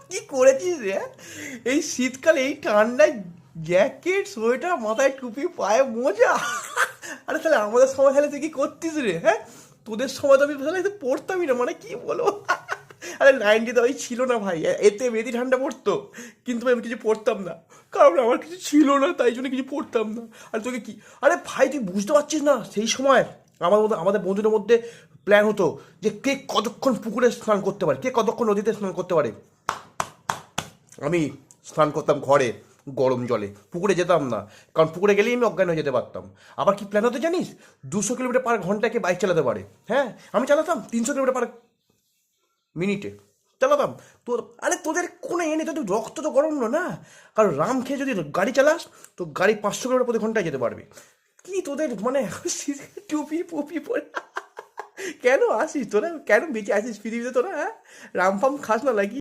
কি করেছিস রে? এই শীতকালে এই ঠান্ডায় জ্যাকেট সোয়েটার মাথায় টুপি পায়ে মোজা। আরে তাহলে আমাদের সময় তাহলে তুই কি করতিস রে? হ্যাঁ, তোদের সময় তো আমি তাহলে তো পড়তামই না, মানে কি বলবো। আরে নাইনটিতে ওই ছিল না ভাই, এতে বেশি ঠান্ডা পড়তো, কিন্তু আমি কিছু পড়তাম না, কারণ আমার কিছু ছিল না, তাই জন্য কিছু পড়তাম না। আর তোকে কি, আরে ভাই তুই বুঝতে পারছিস না, সেই সময় আমাদের বন্ধুদের মধ্যে প্ল্যান হতো যে কে কতক্ষণ পুকুরে স্নান করতে পারে, কে কতক্ষণ নদীতে স্নান করতে পারে। আমি স্নান করতাম ঘরে গরম জলে, পুকুরে যেতাম না, কারণ পুকুরে গেলেই আমি অজ্ঞান হয়ে যেতে পারতাম। আবার কি প্ল্যান হতো জানিস? 200 কিলোমিটার/ঘন্টায় কে বাইক চালাতে পারে। হ্যাঁ, আমি চালাতাম 300 কিলোমিটার/মিনিটে চালাতাম। তোর, আরে তোদের কোনো নেই, তোদের রক্ত তো গরম না। কারণ রাম খেয়ে যদি গাড়ি চালাস, তো গাড়ি 500 কিলোমিটার/ঘন্টায় যেতে পারবে। কি তোদের মানে টুপি পুপি পরে কেন আসিস তোরা, কেন বেঁচে আসিস পৃথিবীতে তোরা? হ্যাঁ, রামফাম খাস না নাকি?